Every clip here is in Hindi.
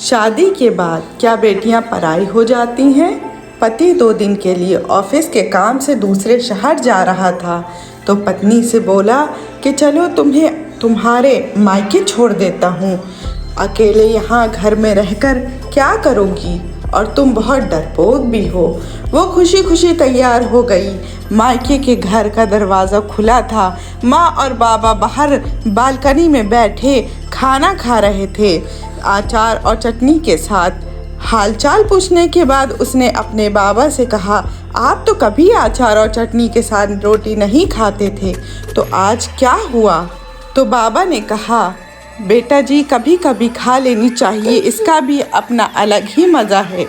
शादी के बाद क्या बेटियां पराई हो जाती हैं? पति 2 दिन के लिए ऑफिस के काम से दूसरे शहर जा रहा था तो पत्नी से बोला कि चलो तुम्हें तुम्हारे मायके छोड़ देता हूँ। अकेले यहाँ घर में रहकर क्या करोगी और तुम बहुत डरपोक भी हो। वो खुशी खुशी तैयार हो गई। मायके के घर का दरवाज़ा खुला था। माँ और बाबा बाहर बालकनी में बैठे खाना खा रहे थे, अचार और चटनी के साथ। हालचाल पूछने के बाद उसने अपने बाबा से कहा, आप तो कभी अचार और चटनी के साथ रोटी नहीं खाते थे, तो आज क्या हुआ? तो बाबा ने कहा, बेटा जी कभी कभी खा लेनी चाहिए, इसका भी अपना अलग ही मज़ा है।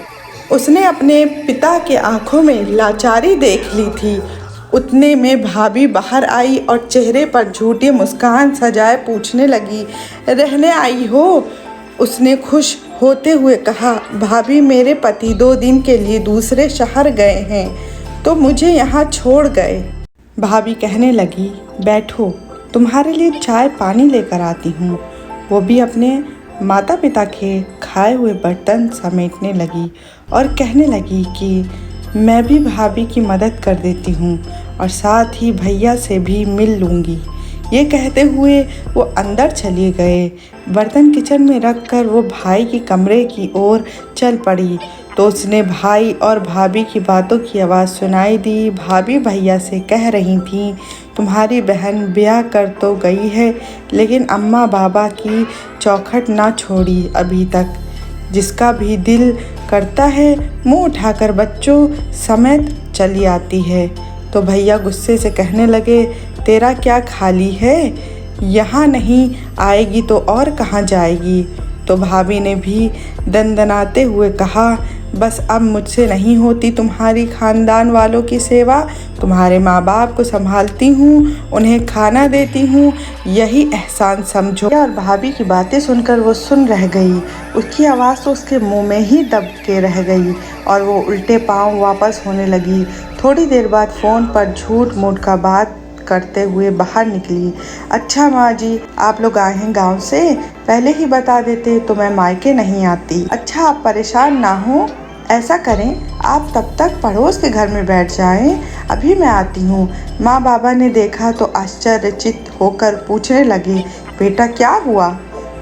उसने अपने पिता के आंखों में लाचारी देख ली थी। उतने में भाभी बाहर आई और चेहरे पर झूठी मुस्कान सजाए पूछने लगी, रहने आई हो? उसने खुश होते हुए कहा, भाभी मेरे पति 2 दिन के लिए दूसरे शहर गए हैं तो मुझे यहाँ छोड़ गए। भाभी कहने लगी, बैठो तुम्हारे लिए चाय पानी लेकर आती हूँ। वो भी अपने माता पिता के खाए हुए बर्तन समेटने लगी और कहने लगी कि मैं भी भाभी की मदद कर देती हूँ और साथ ही भैया से भी मिल लूँगी। ये कहते हुए वो अंदर चले गए। बर्तन किचन में रख कर वो भाई की कमरे की ओर चल पड़ी तो उसने भाई और भाभी की बातों की आवाज़ सुनाई दी। भाभी भैया से कह रही थी, तुम्हारी बहन ब्याह कर तो गई है लेकिन अम्मा बाबा की चौखट ना छोड़ी अभी तक। जिसका भी दिल करता है मुंह उठाकर बच्चों समेत चली आती है। तो भैया गुस्से से कहने लगे, तेरा क्या खाली है? यहाँ नहीं आएगी तो और कहाँ जाएगी? तो भाभी ने भी दंदनाते हुए कहा, बस अब मुझसे नहीं होती तुम्हारी खानदान वालों की सेवा। तुम्हारे माँ बाप को संभालती हूँ, उन्हें खाना देती हूँ, यही एहसान समझो। और भाभी की बातें सुनकर वो सुन रह गई। उसकी आवाज़ तो उसके मुंह में ही दब के रह गई और वो उल्टे पांव वापस होने लगी। थोड़ी देर बाद फ़ोन पर झूठ मूठ का बात करते हुए बाहर निकली। अच्छा माँ जी, आप लोग आए हैं गांव से? पहले ही बता देते तो मैं मायके नहीं आती। अच्छा आप परेशान ना हो, ऐसा करें आप तब तक पड़ोस के घर में बैठ जाएं, अभी मैं आती हूँ। माँ बाबा ने देखा तो आश्चर्यचकित होकर पूछने लगे, बेटा क्या हुआ?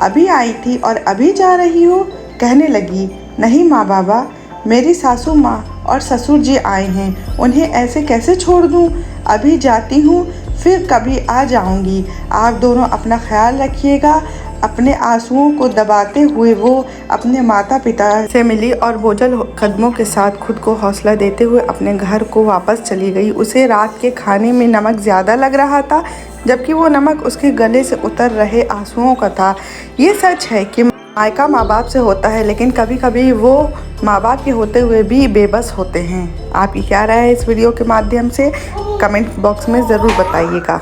अभी आई थी और अभी जा रही हो? कहने लगी, नहीं माँ बाबा, मेरी सासू माँ और ससुर जी आए हैं, उन्हें ऐसे कैसे छोड़ दूँ? अभी जाती हूँ, फिर कभी आ जाऊँगी। आप दोनों अपना ख्याल रखिएगा। अपने आंसुओं को दबाते हुए वो अपने माता पिता से मिली और बोझल कदमों के साथ खुद को हौसला देते हुए अपने घर को वापस चली गई। उसे रात के खाने में नमक ज़्यादा लग रहा था, जबकि वो नमक उसके गले से उतर रहे आंसुओं का था। ये सच है कि मायका माँ बाप से होता है, लेकिन कभी कभी वो माँ बाप के होते हुए भी बेबस होते हैं। आपकी क्या राय है इस वीडियो के माध्यम से? कमेंट बॉक्स में ज़रूर बताइएगा।